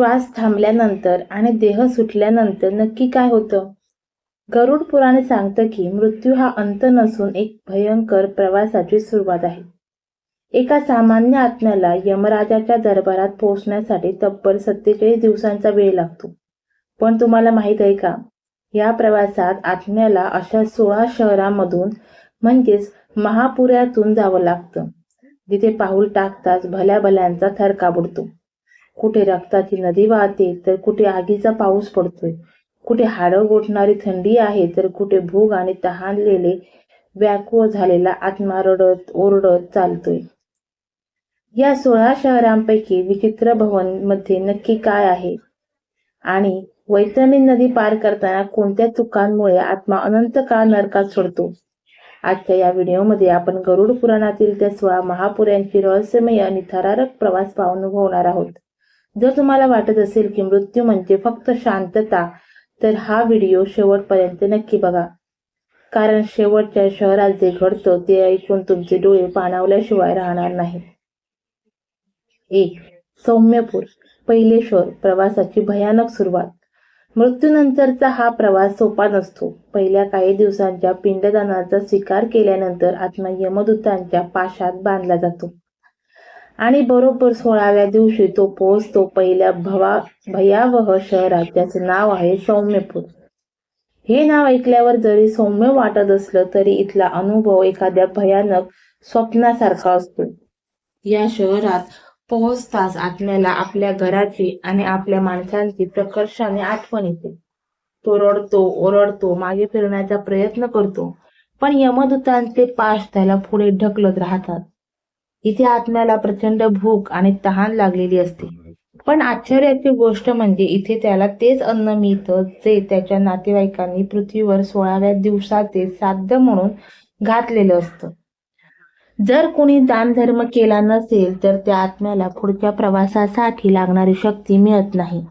श्वास थांबल्यानंतर आणि देह सुटल्यानंतर नक्की काय होतं? गरुड पुराणे सांगतं की मृत्यू हा अंत नसून एक भयंकर प्रवासाची सुरुवात आहे. एका सामान्य आत्म्याला यमराजाच्या दरबारात पोहोचण्यासाठी तब्बल 47 दिवसांचा वेळ लागतो. पण तुम्हाला माहित आहे का, या प्रवासात आत्म्याला अशा 16 शहरांमधून म्हणजेच महापुऱ्यातून जावं लागतं, जिथे पाऊल टाकताच भल्याभल्यांचा थरकाप उडतो. कुठे रक्ताची नदी वाहते तर कुठे आगीचा पाऊस पडतोय, कुठे हाडं गोठणारी थंडी आहे तर कुठे भूक आणि तहानलेले व्याकुळ झालेला आत्मा रडत ओरडत चालतोय. या 16 शहरांपैकी विचित्र भवन मध्ये नक्की काय आहे आणि वैतरणी नदी पार करताना कोणत्या चुकांमुळे आत्मा अनंत काळ नरकात सोडतो? आजच्या या व्हिडिओमध्ये आपण गरुड पुराणातील त्या 16 महापुऱ्यांची रहस्यमय आणि थरारक प्रवास अनुभवणार आहोत. जर तुम्हाला वाटत असेल की मृत्यू म्हणजे फक्त शांतता, तर हा व्हिडिओ शेवटपर्यंत नक्की बघा, कारण शेवटच्या शहरात जे घडतं ते ऐकून तुमचे डोळे पाणावल्याशिवाय राहणार नाही. 1. सौम्यपूर. पहिले शहर. प्रवासाची भयानक सुरुवात. मृत्यूनंतरचा हा प्रवास सोपा नसतो. पहिल्या काही दिवसांच्या पिंडदानाचा स्वीकार केल्यानंतर आत्मा यमदूतांच्या पाशात बांधला जातो आणि बरोबर 16व्या दिवशी तो पोहोचतो पहिल्या भयावह शहरात, ज्याचे नाव आहे सौम्यपूर. हे नाव ऐकल्यावर जरी सौम्य वाटत असलं तरी इथला अनुभव एखाद्या भयानक स्वप्नासारखा असतो. या शहरात पोहोचताच आत्म्याला आपल्या घराची आणि आपल्या माणसांची प्रकर्षाने आठवण येते. तो रडतो, ओरडतो, मागे फिरण्याचा प्रयत्न करतो, पण यमदूतांचे पाश त्याला पुढे ढकलत राहतात. इथे आत्म्याला प्रचंड भूक आणि तहान लागलेली असते, पण आश्चर्याची गोष्ट म्हणजे इथे त्याला तेच अन्न मिळतं जे त्याच्या नातेवाईकांनी पृथ्वीवर 16व्या दिवसाचे श्राद्ध म्हणून घातलेलं असतं. जर कोणी दानधर्म केला नसेल तर त्या आत्म्याला पुढच्या प्रवासासाठी लागणारी शक्ती मिळत नाही.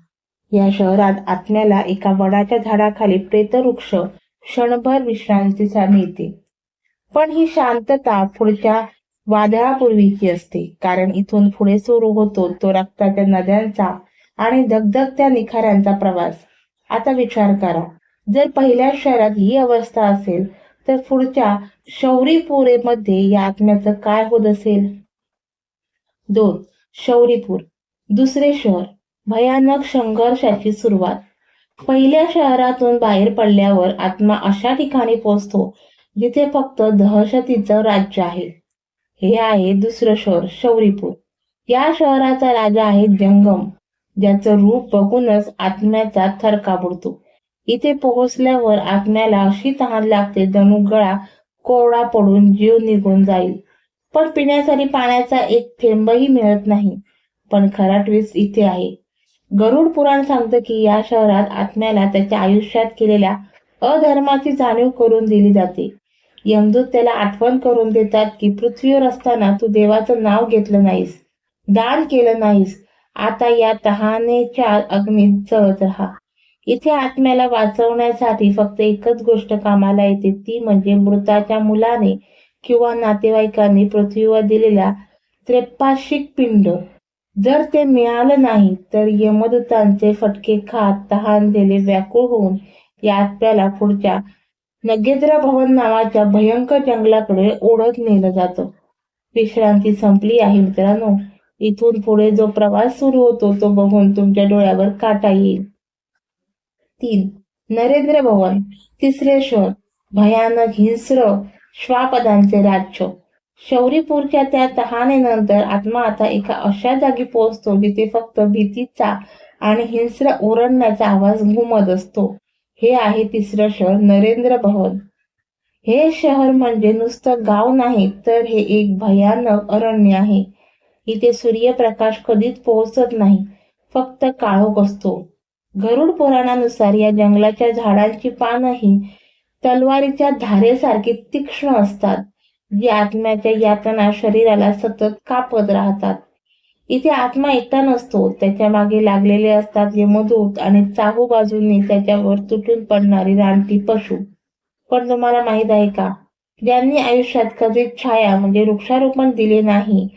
या शहरात आत्म्याला एका वडाच्या झाडाखाली प्रेतवृक्ष क्षणभर विश्रांतीसाठी मिळते, पण ही शांतता पुढच्या वादळापूर्वीची असते, कारण इथून पुढे सुरू होतो तो रक्ताच्या नद्यांचा आणि धगधगत्या निखाऱ्यांचा प्रवास. आता विचार करा, जर पहिल्या शहरात ही अवस्था असेल तर पुढच्या शौरीपूरमध्ये या आत्म्याचं काय होत असेल? 2. शौरीपूर. दुसरे शहर. भयानक संघर्षाची सुरुवात. पहिल्या शहरातून बाहेर पडल्यावर आत्मा अशा ठिकाणी पोहोचतो जिथे फक्त दहशतीचं राज्य आहे. हे आहे दुसरं शहर, शौरीपूर. या शहराचा राजा आहे जंगम, ज्याचं रूप बघूनच आत्म्याचा थरकाप उडतो. इथे पोहोचल्यावर आत्म्याला अशी तहान लागते जणू गळा कोरडा पडून जीव निघून जाईल, पण पिण्यासाठी पाण्याचा एक थेंबही मिळत नाही. पण खरा ट्विस्ट इथे आहे. गरुड पुराण सांगतं की या शहरात आत्म्याला त्याच्या आयुष्यात केलेल्या अधर्माची जाणीव करून दिली जाते. यमदूत त्याला आठवण करून देतात की पृथ्वीवर असताना तू देवाचं नाव घेतलं नाहीस, दान केलं नाहीस, आता या तहानेच्या अग्नीत जळत राहा. इथे आत्म्याला वाचवण्यासाठी फक्त एकच गोष्ट कामाला येते, ती म्हणजे मृताच्या मुलाने किंवा नातेवाईकांनी पृथ्वीवर दिलेल्या त्रैपाक्षिक पिंड. जर ते मिळालं नाही तर यमदूतांचे फटके खात तहानलेले व्याकुळ होऊन या आत्म्याला पुढच्या नगेंद्र भवन नावाच्या भयंकर जंगलाकडे ओढत नेलं जातं. विश्रांती संपली आहे मित्रांनो. इथून पुढे जो प्रवास सुरू होतो तो बघून तुमच्या डोळ्यावर काटा येईल. 3. नरेंद्र भवन. तिसरे शहर. भयानक हिंस्र श्वापदांचे राज्य. शौरीपूरच्या त्या तहानेनंतर आत्मा आता एका अशा जागी पोहोचतो जिथे फक्त भीतीचा आणि हिंस्र ओरडण्याचा आवाज घुमत असतो. हे आहे तिसरं शहर, नरेंद्र भवन. हे शहर म्हणजे नुसतं गाव नाही, तर हे एक भयानक अरण्य आहे. इथे सूर्यप्रकाश कधीच पोहोचत नाही, फक्त काळोख असतो. गरुड पुराणानुसार या जंगलाच्या झाडांची पानंही तलवारीच्या धारेसारखी तीक्ष्ण असतात, जी आत्म्याच्या यातना शरीराला सतत कापत राहतात. इथे आत्मा एकटा नसतो, त्याच्या मागे लागलेले असतात यमदूत आणि चाहू बाजूंनी त्याच्यावर तुटून पडणारी रानटी पशु. पण तुम्हाला माहित आहे का, ज्यांनी आयुष्यात कधीच छाया म्हणजे वृक्षारोपण दिले नाही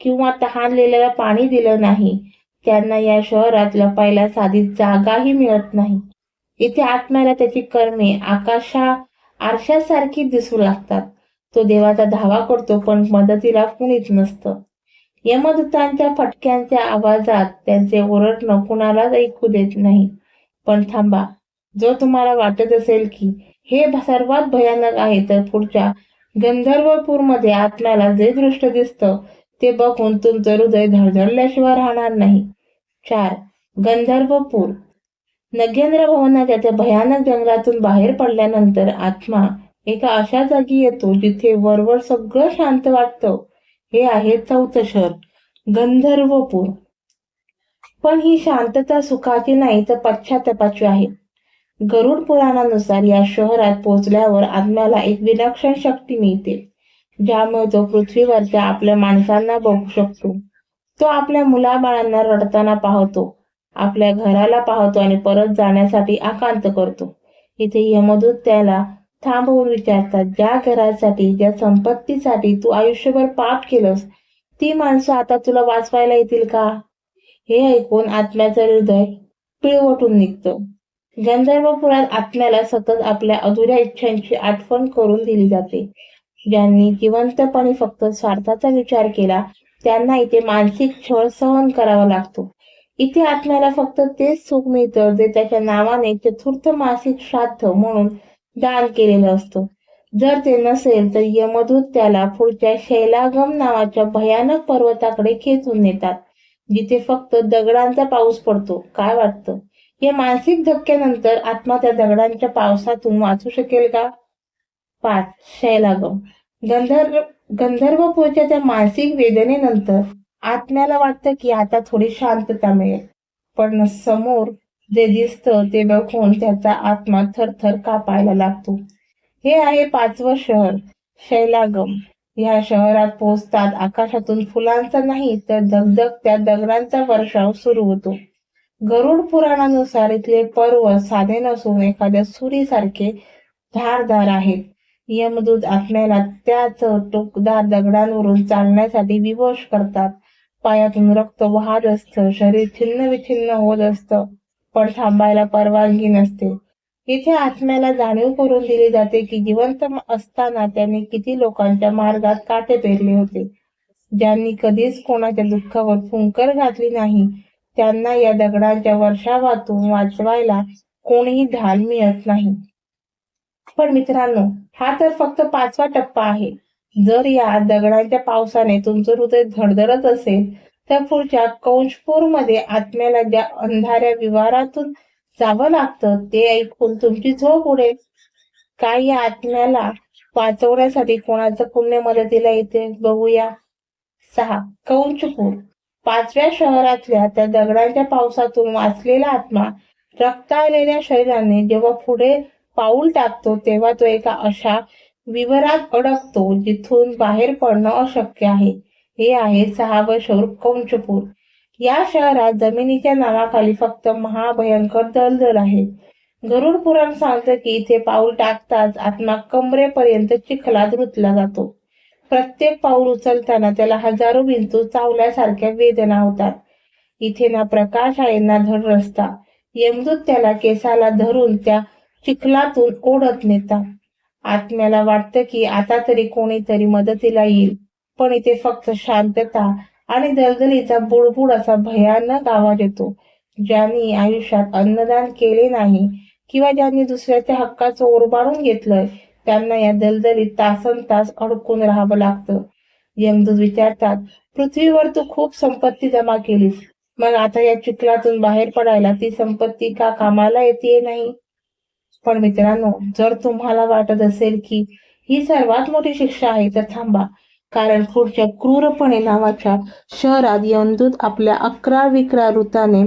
किंवा तहानलेल्याला पाणी दिलं नाही, त्यांना या शहरात लपायला साधी जागाही मिळत नाही. इथे आत्म्याला त्याची कर्मे आरशासारखी दिसू लागतात. तो देवाचा धावा करतो पण मदतीला कुणीच नसतं. यमदूतांच्या फटक्यांच्या आवाजात त्यांचे ओरडणं कुणालाच ऐकू देत नाही. पण थांबा, जर तुम्हाला वाटत असेल की हे सर्वात भयानक आहे, तर पुढच्या गंधर्वपूरमध्ये आत्म्याला जे दृश्य दिसतं ते बघून तुमचं हृदय धडधडल्याशिवाय राहणार नाही. 4. गंधर्वपूर. नगेंद्र भवनाच्या त्या भयानक जंगलातून बाहेर पडल्यानंतर आत्मा एका अशा जागी येतो जिथे वरवर सगळं शांत वाटतं. हे आहे 4थं शहर, गंधर्वपूर. पण ही शांतता सुखाची नाही तर पश्चातापाची आहे. गरुड पुराणानुसार या शहरात पोहोचल्यावर आत्म्याला एक विलक्षण शक्ती मिळते, ज्यामुळे तो पृथ्वीवरच्या आपल्या माणसांना बघू शकतो. तो आपल्या मुलाबाळांना रडताना पाहतो, आपल्या घराला पाहतो आणि परत जाण्यासाठी आकांत करतो. इथे यमदूत त्याला थांबवून विचारतात, ज्या घरासाठी, ज्या संपत्तीसाठी तू आयुष्यभर पाप केलंस, ती माणसं आता तुला वाचवायला येतील का? हे ऐकून आत्म्याचं हृदय पिळवटून निघतं. गंधर्वपुरात आत्म्याला सतत आपल्या अधुऱ्या इच्छांची आठवण करून दिली जाते. ज्यांनी जिवंतपणे फक्त स्वार्थाचा विचार केला त्यांना इथे मानसिक छळ सहन करावा लागतो. इथे आत्म्याला फक्त तेच सुख मिळतं जे त्याच्या नावाने चतुर्थ मासिक श्राद्ध म्हणून दान केलेलं असतं. जर ते नसेल तर यमदूत त्याला पुढच्या शैलागम नावाच्या भयानक पर्वताकडे खेचून नेतात, जिथे फक्त दगडांचा पाऊस पडतो. काय वाटतं, या मानसिक धक्क्यानंतर आत्मा त्या दगडांच्या पावसातून वाचू शकेल का? 5. शैलागम. गंधर्वपूरच्या त्या मानसिक वेदनेनंतर आत्म्याला वाटतं की आता थोडी शांतता मिळेल. पण समोर जे दिसतं ते बघून त्याचा आत्मा थरथर कापायला लागतो. हे आहे 5वं शहर, शैलागम. या शहरात पोहोचतात आकाशातून फुलांचा नाही तर धगधगत्या दगडांचा वर्षाव सुरू होतो. गरुड पुराणानुसार इथले पर्वत साधे नसून एखाद्या सुरीसारखे धारदार आहेत. यमदूत आत्म्याला त्याच टोकदार दगडांवरून चालण्यासाठी विवश करतात. पायातून रक्त वाहत असतं, शरीर छिन्न विछिन्न होत असतं, पण थांबायला परवानगी नसते. इथे आत्म्याला जाणीव करून दिली जाते की जिवंत असताना त्याने किती लोकांच्या मार्गात काटे पेरले होते. ज्यांनी कधीच कोणाच्या दुःखावर फुंकर घातली नाही त्यांना या दगडांच्या वर्षावातून वाचवायला कोणीही ढाल मिळत नाही. पण मित्रांनो, हा तर फक्त 5वा टप्पा आहे. जर या दगडांच्या पावसाने तुमचं हृदय धडधडत असेल तर पुढच्या कंशपूरमध्ये आत्म्याला ज्या अंधाऱ्या विवारातून जावं लागतं ते ऐकून तुमची झोप उडेल. काय या आत्म्याला वाचवण्यासाठी कोणाचं पुण्य मदतीला येते बघूया. 6. कंचपूर. 5व्या शहरातल्या त्या दगडांच्या पावसातून वाचलेला आत्मा रक्ताळलेल्या शरीराने जेव्हा पुढे पाऊल टाकतो तेव्हा तो एका अशा विवरात अडकतो जिथून बाहेर पडणं अशक्य आहे. हे आहे 6वं शहर, कंचपूर. या शहरात जमिनीच्या नावाखाली फक्त महाभयंकर दलदल आहे. गरुड पुराण सांगतं की इथे पाऊल टाकताच आत्मा कमरेपर्यंत चिखलात रुतला जातो. प्रत्येक पाऊल उचलताना त्याला हजारो विंचू चावल्यासारख्या वेदना होतात. इथे ना प्रकाश आहे ना धड रस्ता. यमदूत त्याला केसाला धरून त्या चिखलातून ओढत नेतात. आत्म्याला वाटतं की आता तरी कोणीतरी मदतीला येईल, पण इथे फक्त शांतता आणि दलदलीचा बुडबुड असा भयानक आवाज येतो. ज्यांनी आयुष्यात अन्नदान केले नाही किंवा ज्यांनी दुसऱ्याच्या हक्काचं ओरबाडून घेतलंय त्यांना या दलदलीत तासनतास अडकून राहावं लागतं. यमदूत विचारतात, पृथ्वीवर तू खूप संपत्ती जमा केलीस, मग आता या चिखलातून बाहेर पडायला ती संपत्ती का कामाला येते नाही? पण मित्रांनो, जर तुम्हाला वाटत असेल की ही सर्वात मोठी शिक्षा आहे तर थांबा, कारण पुढच्या क्रूरपणे नावाच्या शहरात यमदूत आपल्या 11 रूताने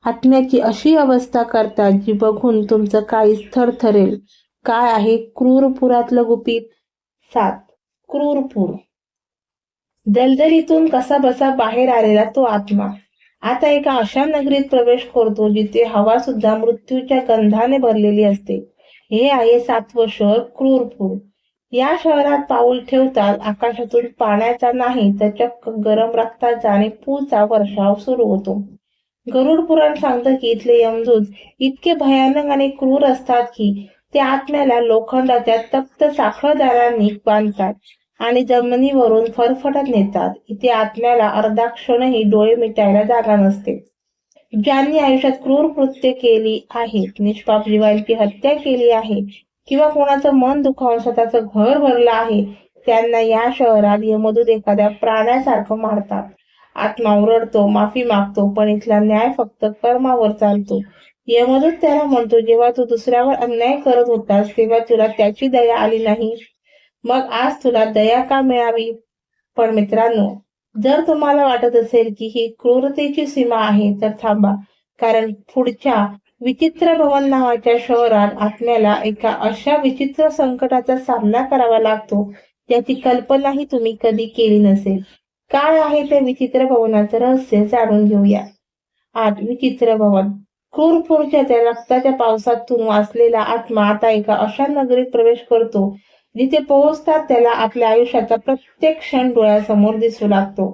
आत्म्याची अशी अवस्था करतात जी बघून तुमचं काळीज थरथरेल. काय आहे क्रूरपुरातलं गुपित? 7. क्रूरपूर. दलदलीतून कसा बसा बाहेर आलेला तो आत्मा आता एका अशा नगरीत प्रवेश करतो जिथे हवा सुद्धा मृत्यूच्या गंधाने भरलेली असते. हे आहे 7वं शहर, क्रूरपूर. या शहरात पाऊल ठेवतात आकाशातून पाण्याचा नाही तर चक्क गरम रक्ताचा आणि पूचा वर्षाव सुरू होतो. गरुड पुराण सांगतं की इथले यमदूत इतके भयानक आणि क्रूर असतात की ते आत्म्याला लोखंडाच्या तप्त साखळदारांनी बांधतात आणि जमिनीवरून फरफटत नेतात. इथे आत्म्याला अर्धा क्षणही डोळे मिटायला जागा नसते. ज्यांनी आयुष्यात क्रूर कृत्य केली आहेत, निष्पाप जीवांची हत्या केली आहे किंवा कोणाचं मन दुखावून स्वतःचं घर भरलं आहे, त्यांना या शहरात यमदूत एखाद्या प्राण्यासारखं मारतात. आत्मा ओरडतो, माफी मागतो, पण इथला न्याय फक्त कर्मावर चालतो. यमदूत त्याला म्हणतो, जेव्हा तू दुसऱ्यावर अन्याय करत होतास तेव्हा तुला त्याची दया आली नाही, मग आज तुला दया का मिळावी? पण मित्रांनो, जर तुम्हाला वाटत असेल की ही क्रूरतेची सीमा आहे तर थांबा, कारण पुढच्या विचित्र भवन नावाच्या शहरात आत्म्याला एका अशा विचित्र संकटाचा सामना करावा लागतो ज्याची कल्पनाही तुम्ही कधी केली नसेल. काय आहे ते विचित्र भवनाचं रहस्य जाणून घेऊया. आज विचित्र भवन. क्रूरपूरच्या त्या रक्ताच्या पावसातून वाचलेला आत्मा आता एका अशा नगरीत प्रवेश करतो जिथे पोहोचतात त्याला आपल्या आयुष्याचा प्रत्येक क्षण डोळ्यासमोर दिसू लागतो.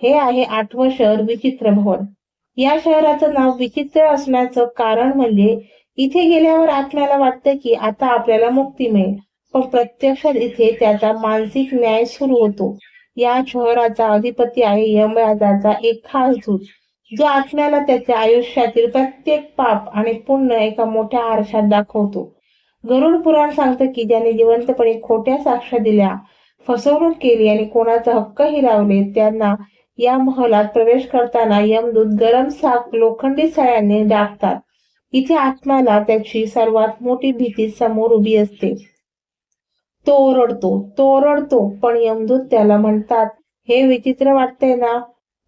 हे आहे 8वं शहर विचित्र भवन. या शहराचं नाव विचित्र असण्याचं कारण म्हणजे इथे गेल्यावर आत्म्याला वाटतं की आता आपल्याला मुक्ती मिळेल, पण प्रत्यक्षात इथे त्याचा मानसिक न्याय सुरू होतो. या शहराचा अधिपती आहे यमराजाचा एक खास दूत, जो आत्म्याला त्याच्या आयुष्यातील प्रत्येक पाप आणि पुण्य एका मोठ्या आरशात दाखवतो. गरुड पुराण सांगतं की ज्यांनी जिवंतपणे खोट्या साक्ष्या दिल्या, फसवणूक केली आणि कोणाचा हक्क हिरावले, त्यांना या महलात प्रवेश करताना यमदूत गरम लोखंडी सळ्याने डाकतात. इथे आत्म्याला त्याची सर्वात मोठी भीती समोर उभी असते. तो ओरडतो, पण यमदूत त्याला म्हणतात, हे विचित्र वाटतंय ना,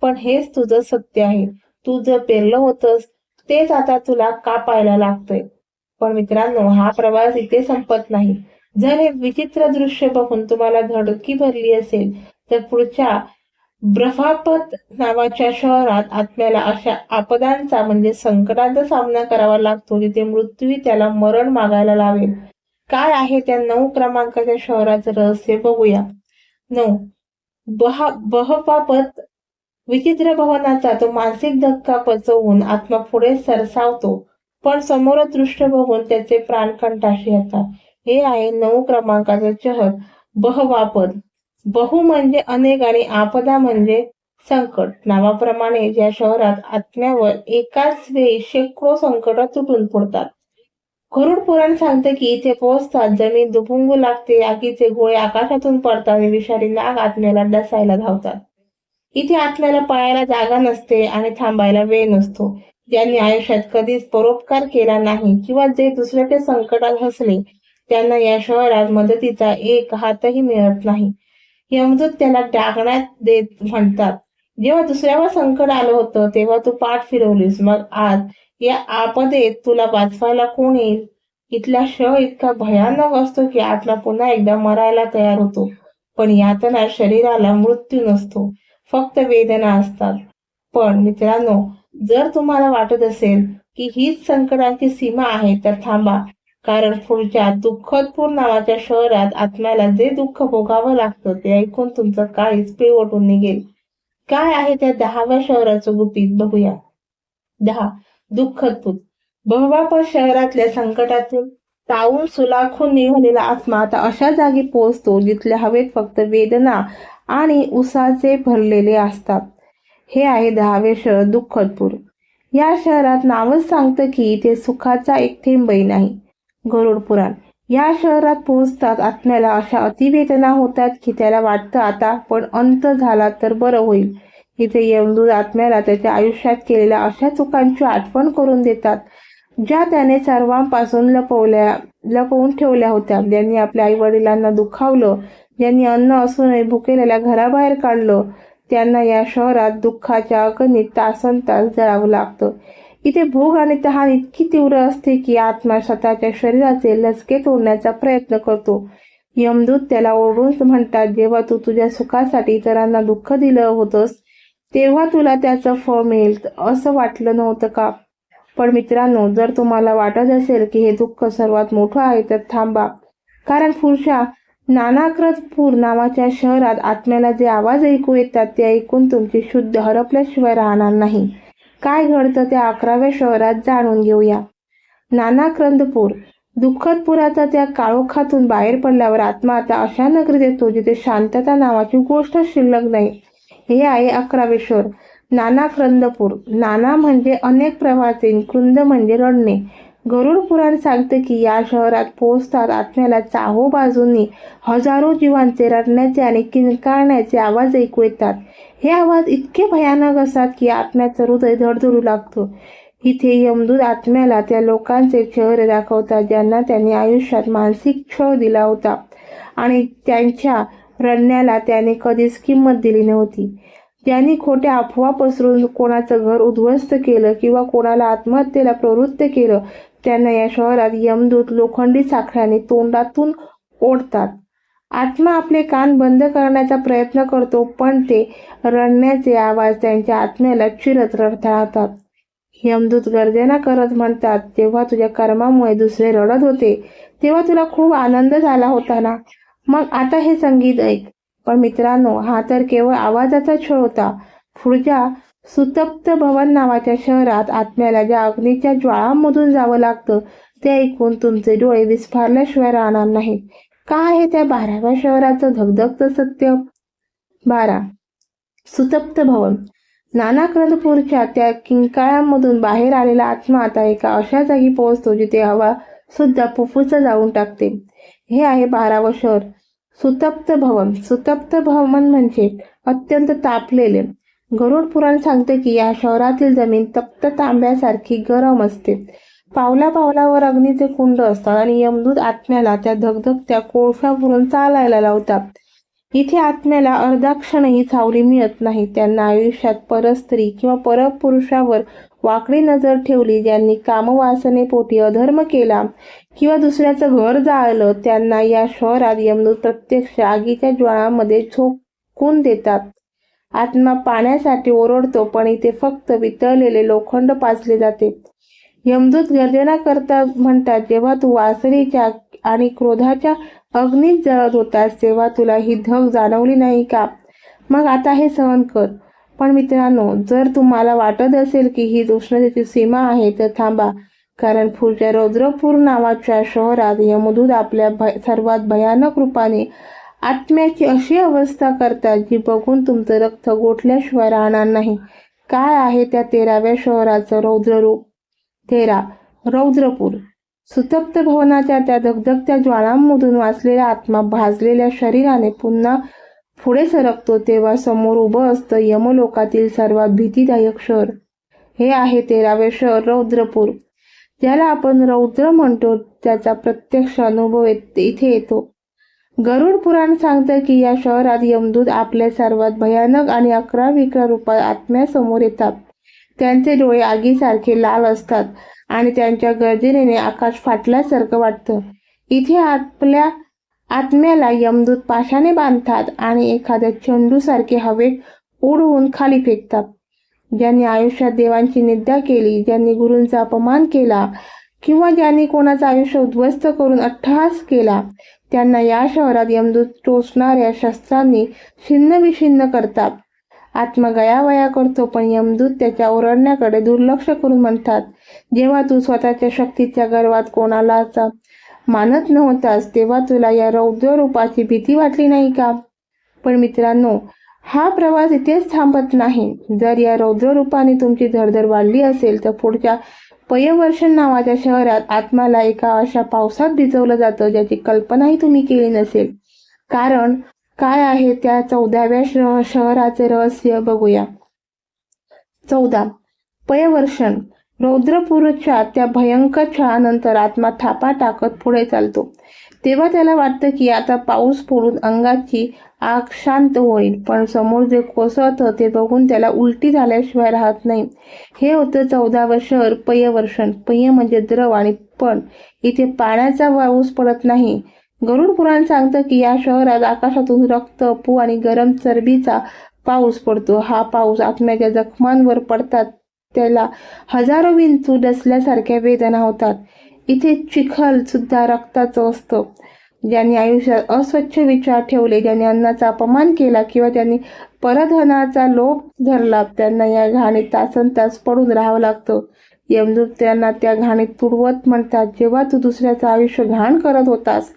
पण हेच तुझं सत्य आहे. तू जे पेरलं होतंस तेच आता तुला कापायला लागतंय. पण मित्रांनो, हा प्रवास इथे संपत नाही. जर हे विचित्र दृश्य बघून तुम्हाला धडकी भरली असेल तर पुढच्या ब्रह्मापत नावाच्या शहरात आत्म्याला अशा आपदांचा म्हणजे संकटांचा सामना करावा लागतो जिथे मृत्यूही त्याला मरण मागायला लावेल. काय आहे त्या 9 क्रमांकाच्या शहराचं रहस्य बघूया. 9. बहपापत. विचित्र भवनाचा तो मानसिक धक्का पचवून आत्मा पुढे सरसावतो, पण समोरच दृश्य बघून त्याचे प्राण कंठाशी येतात. हे आहे 9 क्रमांकाचं शहर बहवापद. बहु म्हणजे अनेक आणि आपदा म्हणजे संकट. नावाप्रमाणे या शहरात आत्म्यावर एकाच वेळी शेकडो संकट तुटून पडतात. गरुड पुराण सांगतं की इथे पोहोचतात जमीन दुभंगू लागते, आगीचे गोळे आकाशातून पडतात आणि विषारी नाग आत्म्याला डसायला धावतात. इथे आत्म्याला पळायला जागा नसते आणि थांबायला वेळ नसतो. ज्यांनी आयुष्यात कधीच परोपकार केला नाही किंवा जे दुसऱ्याच्या संकटात हसले, त्यांना या शहरात मदतीचा एक हातही मिळत नाही. यमदूत त्याला डागण्यात देत म्हणतात, जेव्हा दुसऱ्यावर संकट आलं होतं तेव्हा तू पाठ फिरवलीस, मग आज या आपदेत तुला वाचवायला कोण येईल? इथला शह इतका भयानक असतो की आत्मा पुन्हा एकदा मरायला तयार होतो, पण यातना शरीराला मृत्यू नसतो, फक्त वेदना असतात. पण मित्रांनो, जर तुम्हाला वाटत असेल की हीच संकटांची सीमा आहे तर थांबा, कारण पुढच्या दुःखदपूर नावाच्या शहरात आत्म्याला जे दुःख भोगावं लागतं ते ऐकून तुमचं काळीच पिळवटून निघेल. काय आहे त्या 10व्या शहराचं गुपित बघूया. 10. दुःखदपूर. बहवापत शहरातल्या संकटातून तावून सुलाखून निघालेला आत्मा आता अशा जागी पोहोचतो जिथल्या हवेत फक्त वेदना आणि उसाचे भरलेले असतात. हे आहे 10वे शहर दुःखदपूर. या शहरात नावच सांगतं की इथे सुखाचा एक थेंबही नाही. गरुड पुराण. या शहरात पोहोचतात आत्म्याला अशा अतिवेदना होतात की त्याला वाटतं आता पण अंत झाला तर बरं होईल. इथे यमदूत आत्म्याला त्याच्या आयुष्यात केलेल्या अशा चुकांची आठवण करून देतात ज्या त्याने सर्वांपासून लपवून ठेवल्या होत्या. ज्यांनी आपल्या आई वडिलांना दुखावलं, ज्यांनी अन्न असूनही भुकेलेल्या घराबाहेर काढलं, त्यांना या शहरात दुःखाच्या अगणित तासनतास जळावं लागतं. इथे भूक आणि तहान इतकी तीव्र असते की आत्मा स्वतःच्या शरीराचे लचके तोडण्याचा प्रयत्न करतो. यमदूत त्याला ओरडून म्हणतात, जेव्हा तू तुझ्या सुखासाठी इतरांना दुःख दिलं होतंस तेव्हा तुला त्याचं फळ मिळेल असं वाटलं नव्हतं का? पण मित्रांनो, जर तुम्हाला वाटत असेल की हे दुःख सर्वात मोठं आहे तर थांबा, कारण पुढच्या नानाक्रतपूर नावाच्या शहरात आत्म्याला जे आवाज ऐकू येतात ते ऐकून तुमची शुद्ध हरपल्याशिवाय राहणार नाही. काय घडतं त्या 11व्या शहरात जाणून घेऊया. नानाक्रंदपूर. दुःखद पुराचा त्या काळोखातून बाहेर पडल्यावर आत्मा आता अशा नगरीत येतो जिथे शांतता नावाची गोष्ट शिल्लक नाही. हे आहे 11वे शहर, नानाक्रंदपूर. नाना म्हणजे अनेक प्रवासी, कृंद म्हणजे रडणे. गरुड पुराण सांगते की या शहरात पोहोचतात आत्म्याला चाहो बाजूंनी हजारो जीवांचे रडण्याचे आणि किंकाळण्याचे आवाज ऐकू येतात. हे आवाज इतके भयानक असतात की आत्म्याचं हृदय धडधडू लागतं. इथे यमदूत आत्म्याला त्या लोकांचे चेहरे दाखवतात ज्यांना त्यांनी आयुष्यात मानसिक छळ दिला होता आणि त्यांच्या रडण्याला त्याने कधीच किंमत दिली नव्हती. ज्यांनी खोट्या अफवा पसरून कोणाचं घर उद्ध्वस्त केलं किंवा कोणाला आत्महत्येला प्रवृत्त केलं त्यांना या शहरात यमदूत लोखंडी साखळ्याने तोंडातून ओढतात. आत्मा आपले कान बंद करण्याचा प्रयत्न करतो पण ते रडण्याचे आवाज त्यांच्या आत्म्याला चिरत रडतात. यमदूत गर्जना करत म्हणतात, जेव्हा तुझ्या कर्मामुळे दुसरे रडत होते तेव्हा तुला खूप आनंद झाला होता ना, मग आता हे संगीत ऐक. पण मित्रांनो, हा तर केवळ आवाजाचा छळ होता. पुढच्या सुतप्त भवन नावाच्या शहरात आत्म्याला ज्या अग्नीच्या ज्वाळांमधून जावं लागतं ते ऐकून तुमचे डोळे विस्फारल्याशिवाय राहणार नाहीत. काय आहे त्या 12व्या शहराचं धगधगतं सत्य? 12. सुतप्त भवन. नानाक्रंदपूरच्या त्या किंकाळ्यांमधून बाहेर आलेला आत्मा आता एका अशा जागी पोहोचतो जिथे हवा सुद्धा फुफ्फुसं जाळून टाकते. हे आहे 12वं शहर, सुतप्त भवन. सुतप्त भवन म्हणजे अत्यंत तापलेले. गरुड पुराण सांगते की या शहरातील जमीन तप्त तांब्यासारखी गरम असते. पावला पावलावर अग्नीचे कुंड असतात आणि यमदूत आत्म्याला त्या धगधगत्या कोळशावरून चालायला लावतात. इथे आत्म्याला अर्धा क्षणही सावली मिळत नाही. त्यांना आयुष्यात परस्त्री किंवा परपुरुषावर वाकडी नजर ठेवली, ज्यांनी कामवासनेपोटी अधर्म केला किंवा दुसऱ्याचं घर जाळलं त्यांना या शहरात यमदूत प्रत्यक्ष आगीच्या ज्वाळांमध्ये झोकून देतात. आत्मा पाण्यासाठी ओरडतो पण इथे फक्त वितळलेले लोखंड पाजले जाते. यमदूत गर्जना करता म्हणतात, जेव्हा तू वासनेच्या आणि क्रोधाच्या अग्नीत जळत होतास तेव्हा तुला ही धग जाणवली नाही का? मग आता हे सहन कर. पण मित्रांनो, जर तुम्हाला वाटत असेल की ही उष्णतेची सीमा आहे तर थांबा, कारण पुढच्या रौद्रपूर नावाच्या शहरात यमदूत आपल्या सर्वात भयानक रूपाने आत्म्याची अशी अवस्था करतात जी बघून तुमचं रक्त गोठल्याशिवाय राहणार नाही. काय आहे त्या 13व्या शहराचं रौद्ररूप? 13. रौद्रपूर. सुतप्त भवनाच्या त्या धगधगत्या ज्वाळांमधून वाचलेला आत्मा भाजलेल्या शरीराने पुन्हा पुढे सरकतो तेव्हा समोर उभं असतं यमलोकातील सर्वात भीतीदायक शहर. हे आहे 13वे शहर, रौद्रपूर. ज्याला आपण रौद्र म्हणतो त्याचा प्रत्यक्ष अनुभव इथे येतो. गरुड पुराण सांगतं की या शहरात यमदूत आपल्या सर्वात भयानक आणि अकरा-विकरा रूपात आत्म्यासमोर येतात. त्यांचे डोळे आगीसारखे लाल असतात आणि त्यांच्या गर्जनेने आकाश फाटल्यासारखं वाटतं. इथे आपल्या आत्म्याला यमदूत पाशाने बांधतात आणि एखाद्या चेंडूसारखे हवेत उडवून खाली फेकतात. ज्यांनी आयुष्यात देवांची निंदा केली, ज्यांनी गुरूंचा अपमान केला किंवा ज्यांनी कोणाचं आयुष्य उद्ध्वस्त करून अट्टहास केला त्यांना या शहरात यमदूत टोचणाऱ्या शस्त्रांनी छिन्नविछिन्न करतात. आत्मा गयावया करतो पण यमदूत त्याच्या ओरडण्याकडे दुर्लक्ष करून म्हणतात, जेव्हा तू स्वतःच्या शक्तीच्या गर्वात कोणालाच मानत नव्हतास तेव्हा तुला या रौद्र रूपाची भीती वाटली नाही का? पण मित्रांनो, हा प्रवास इथेच थांबत नाही. जर या रौद्र रूपाने तुमची धडधड वाढली असेल तर पुढच्या पयवर्षण नावाच्या शहरात आत्म्याला एका अशा पावसात भिजवलं जातं ज्याची कल्पनाही तुम्ही केली नसेल. कारण काय आहे त्या 14व्या शहराचे रहस्य बघूया. 14. पयवर्षण. रौद्रपूरच्या त्या भयंकर छळानंतर आत्मा थापा टाकत पुढे चालतो. तेव्हा त्याला वाटतं की आता पाऊस पडून अंगाची आग शांत होईल, पण समोर जे कोसळतं ते बघून त्याला उलटी झाल्याशिवाय राहत नाही. हे होतं 14वं शहर, पयवर्षण. पय म्हणजे द्रव आणि पण इथे पाण्याचा पाऊस पडत नाही. गरुड पुराण सांगतं की या शहरात आकाशातून रक्त, पू आणि गरम चरबीचा पाऊस पडतो. हा पाऊस आत्म्याच्या जखमांवर पडतात त्याला हजारो विंचू डसल्यासारख्या वेदना होतात. इथे चिखल सुद्धा रक्ताचं असतं. ज्यांनी आयुष्यात अस्वच्छ विचार ठेवले, ज्यांनी अन्नाचा अपमान केला किंवा त्यांनी परधनाचा लोभ धरला, त्यांना या घाणीत तासनतास पडून राहावं लागतं. यमदूत त्यांना त्या घाणीत तुडवत म्हणतात, जेव्हा तू दुसऱ्याचं आयुष्य घाण करत होतास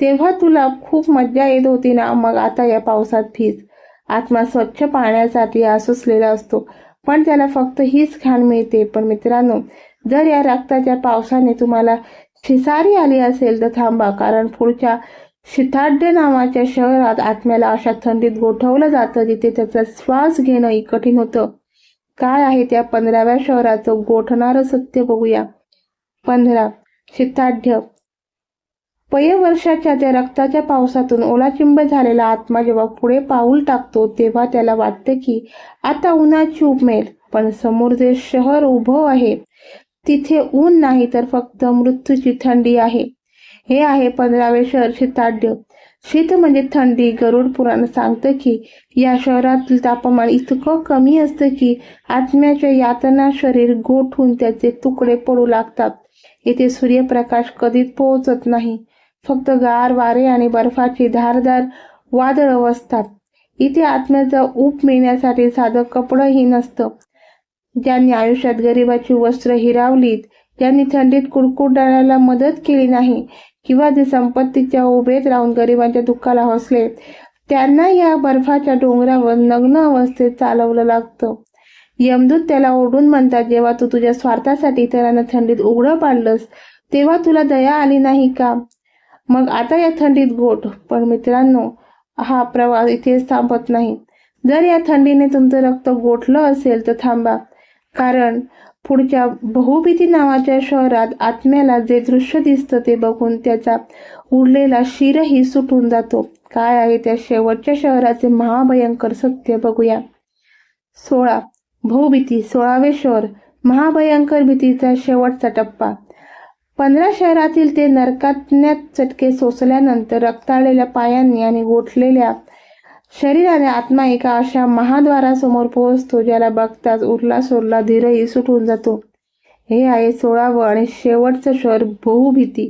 तेव्हा तुला खूप मज्जा येत होती ना, मग आता या पावसात भिज. आत्मा स्वच्छ पाण्यासाठी आसुसलेला असतो, पण त्याला फक्त हीच घाण मिळते. पण मित्रांनो, जर या रक्ताच्या पावसाने तुम्हाला शिसारी आली असेल तर थांबा, कारण पुढच्या शिताढ्य नावाच्या शहरात आत्म्याला अशा थंडीत गोठवलं जातं जिथे त्याचा श्वास घेणंही कठीण होतं. काय आहे त्या 15व्या शहराचं गोठणारं सत्य बघूया. 15. शिताढ्य. वर्षाच्या त्या रक्ताच्या पावसातून ओलाचिंब झालेला आत्मा जेव्हा पुढे पाऊल टाकतो तेव्हा त्याला वाटतं की आता उन्हाची उमेल, पण समोर जे शहर उभं आहे तिथे ऊन नाही तर फक्त मृत्यूची थंडी आहे. हे आहे 15वे शहर शिताढ्य. शीत म्हणजे थंडी. गरुड पुराण सांगतं की या शहरातील तापमान इतकं कमी असतं की आत्म्याच्या यातना शरीर गोठून त्याचे तुकडे पडू लागतात. इथे सूर्यप्रकाश कधीच पोहोचत नाही, फक्त गार वारे आणि बर्फाची धारदार वादळं वसतात. इथे आत्म्याचा ऊब मिळण्यासाठी साधं कपडंही नसतं. ज्यांनी आयुष्यात गरिबाची वस्त्र हिरावलीत, ज्यांनी थंडीत कुडकुडायला मदत केली नाही किंवा जे संपत्तीच्या उभेत राहून गरिबांच्या दुःखाला हसले, त्यांना या बर्फाच्या डोंगरावर नग्न अवस्थेत चालवलं लागतं. यमदूत त्याला ओरडून म्हणतात, जेव्हा तू तुझ्या स्वार्थासाठी इतरांना थंडीत उघडं पाडलंस तेव्हा तुला दया आली नाही का? मग आता या थंडीत गोठ. पण मित्रांनो, हा प्रवास इथेच थांबत नाही. जर या थंडीने तुमचं रक्त गोठलं असेल तर थांबा, कारण पुढच्या बहुभीती नावाच्या शहरात आत्म्याला जे दृश्य दिसतं ते बघून त्याचा उरलेला शिरही सुटून जातो. काय आहे त्या शेवटच्या शहराचे महाभयंकर सत्य बघूया. 16. बहुभीती. 16वे शहर. महाभयंकर भीतीचा शेवटचा टप्पा. 15 शहरातील ते नरकातण्यात चटके सोसल्यानंतर रक्ताळलेल्या पायांनी आणि गोठलेल्या शरीराने आत्मा एका अशा महाद्वारासमोर पोहोचतो ज्याला बघताच उरला सोडला धीरही सुटून जातो. हे आहे 16वं आणि शेवटचं शहर बहुभीती.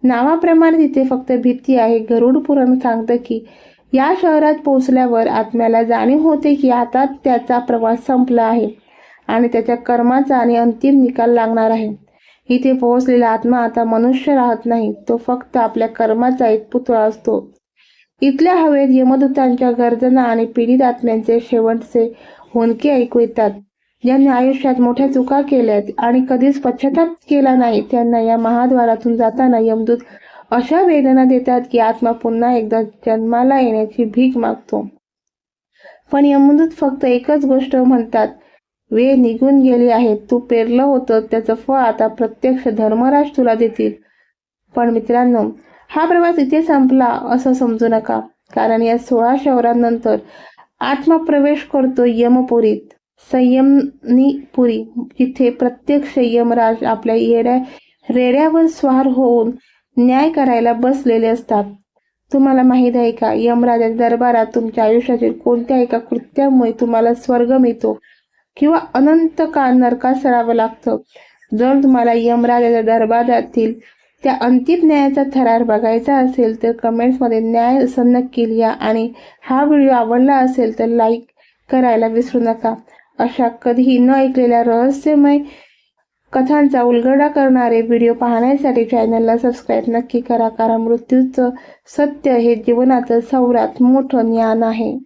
नावाप्रमाणे तिथे फक्त भीती आहे. गरुड पुराण सांगतं की या शहरात पोहोचल्यावर आत्म्याला जाणीव होते की आता त्याचा प्रवास संपला आहे आणि त्याच्या कर्माचा आणि अंतिम निकाल लागणार आहे. इथे पोहोचलेला आत्मा आता मनुष्य राहत नाही, तो फक्त आपल्या कर्माचा एक पुतळा असतो. इथल्या हवेत यमदूतांच्या गर्जना आणि पीडित आत्म्यांचे शेवटचे हुंदके ऐकू येतात. ज्यांनी आयुष्यात मोठ्या चुका केल्यात आणि कधीच पश्चाताप केला नाही, त्यांना या महाद्वारातून जाताना यमदूत अशा वेदना देतात की आत्मा पुन्हा एकदा जन्माला येण्याची भीक मागतो. पण यमदूत फक्त एकच गोष्ट म्हणतात, वेळ निघून गेली आहे. तू पेरलं होतं त्याचं फळ आता प्रत्यक्ष धर्मराज तुला देतील. पण मित्रांनो, हा प्रवास इथे संपला असं समजू नका, कारण या 16 शहरांनंतर आत्मा प्रवेश करतो यमपुरीत, संयमनीपुरी, जिथे प्रत्यक्ष यमराज आपल्या रेड्यावर स्वार होऊन न्याय करायला बसलेले असतात. तुम्हाला माहीत आहे का, यमराजाच्या दरबारात तुमच्या आयुष्यातील कोणत्या एका कृत्यामुळे तुम्हाला स्वर्ग मिळतो किंवा अनंत काळ नरकात सरावं लागतं. जर तुम्हाला यमराजाच्या दरबारातील त्या अंतिम न्यायाचा थरार बघायचा असेल तर कमेंट्समध्ये न्याय असं नक्की लिहा आणि हा व्हिडिओ आवडला असेल तर लाईक करायला विसरू नका. अशा कधीही न ऐकलेल्या रहस्यमय कथांचा उलगडा करणारे व्हिडिओ पाहण्यासाठी चॅनलला सबस्क्राईब नक्की करा, कारण मृत्यूचं सत्य हे जीवनाचं सर्वात मोठं ज्ञान आहे.